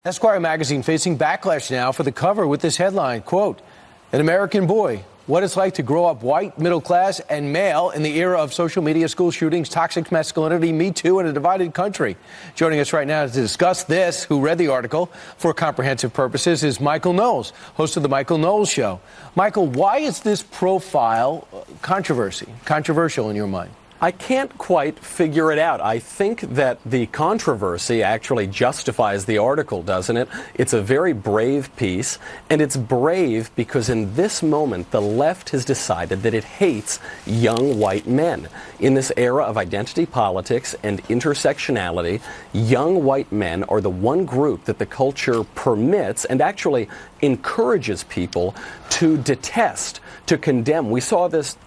Esquire magazine facing backlash now for the cover with this headline, quote, "An American boy, what it's like to grow up white, middle class, and male in the era of social media, school shootings, toxic masculinity, Me Too, and a divided country." Joining us right now to discuss this, who read the article for comprehensive purposes, is Michael Knowles, host of The Michael Knowles Show. Michael, why is this profile controversial in your mind? I can't quite figure it out. I think that the controversy actually justifies the article, doesn't it? It's a very brave piece, and it's brave because in this moment, the left has decided that it hates young white men. In this era of identity politics and intersectionality, young white men are the one group that the culture permits and actually encourages people to detest, to condemn. We saw this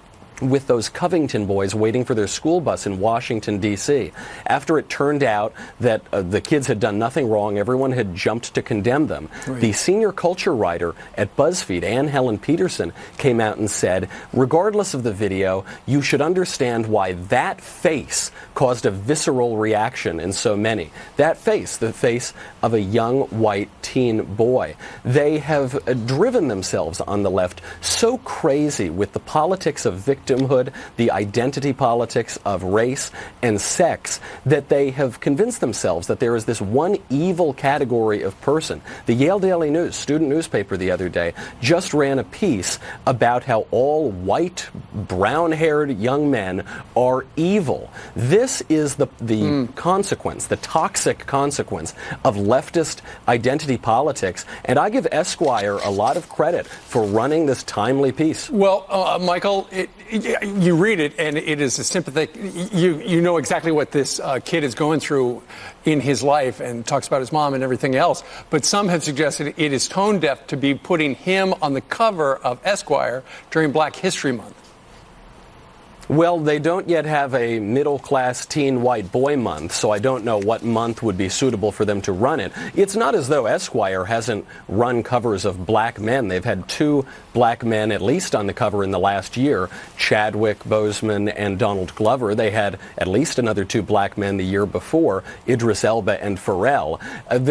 with those Covington boys waiting for their school bus in Washington, D.C. After it turned out that the kids had done nothing wrong, everyone had jumped to condemn them. Right. The senior culture writer at BuzzFeed, Anne Helen Peterson, came out and said, regardless of the video, you should understand why that face caused a visceral reaction in so many. That face, the face of a young white teen boy. They have driven themselves on the left so crazy with the politics of victimhood, the identity politics of race and sex, that they have convinced themselves that there is this one evil category of person. The Yale Daily News, student newspaper, the other day, just ran a piece about how all white, brown-haired young men are evil. This is the consequence, the toxic consequence of leftist identity politics, and I give Esquire a lot of credit for running this timely piece. Well, Michael, you read it, and it is a sympathetic. You know exactly what this kid is going through in his life, and talks about his mom and everything else. But some have suggested it is tone deaf to be putting him on the cover of Esquire during Black History Month. Well, they don't yet have a middle-class teen white boy month, so I don't know what month would be suitable for them to run it. It's not as though Esquire hasn't run covers of black men. They've had two black men at least on the cover in the last year, Chadwick Boseman and Donald Glover. They had at least another two black men the year before, Idris Elba and Pharrell.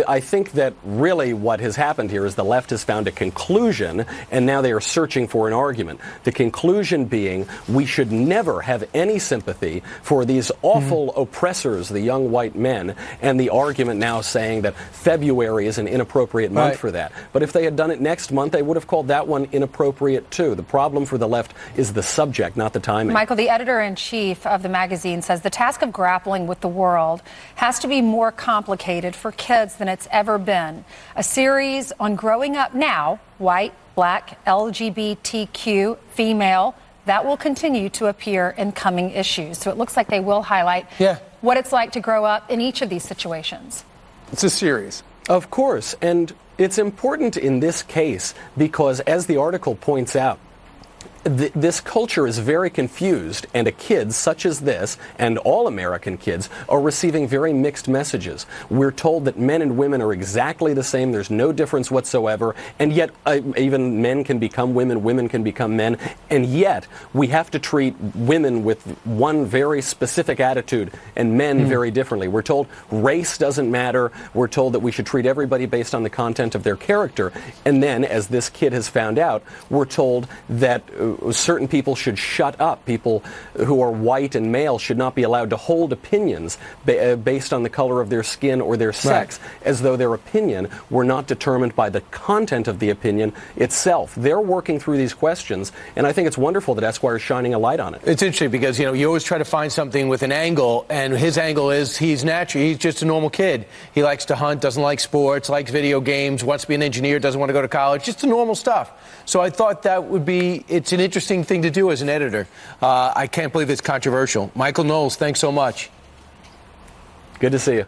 I think that really what has happened here is the left has found a conclusion, and now they are searching for an argument. The conclusion being we should never have any sympathy for these awful oppressors, the young white men, and the argument now saying that February is an inappropriate month for that. But if they had done it next month, they would have called that one inappropriate too. The problem for the left is the subject, not the timing. Michael, the editor-in-chief of the magazine, says the task of grappling with the world has to be more complicated for kids than it's ever been. A series on growing up now, white, black, LGBTQ, female, that will continue to appear in coming issues. So it looks like they will highlight what it's like to grow up in each of these situations. It's a series. Of course, and it's important in this case because, as the article points out, this culture is very confused, and a kid such as this, and all American kids, are receiving very mixed messages. We're told that men and women are exactly the same, there's no difference whatsoever, and yet even men can become women, women can become men, and yet we have to treat women with one very specific attitude and men very differently. We're told race doesn't matter, we're told that we should treat everybody based on the content of their character, and then, as this kid has found out, we're told that certain people should shut up. People who are white and male should not be allowed to hold opinions based on the color of their skin or their sex, as though their opinion were not determined by the content of the opinion itself. They're working through these questions, and I think it's wonderful that Esquire is shining a light on it. It's interesting because, you always try to find something with an angle, and his angle is he's natural. He's just a normal kid. He likes to hunt, doesn't like sports, likes video games, wants to be an engineer, doesn't want to go to college, just the normal stuff. So I thought that would be, it's an interesting thing to do as an editor. I can't believe it's controversial. Michael Knowles, thanks so much. Good to see you.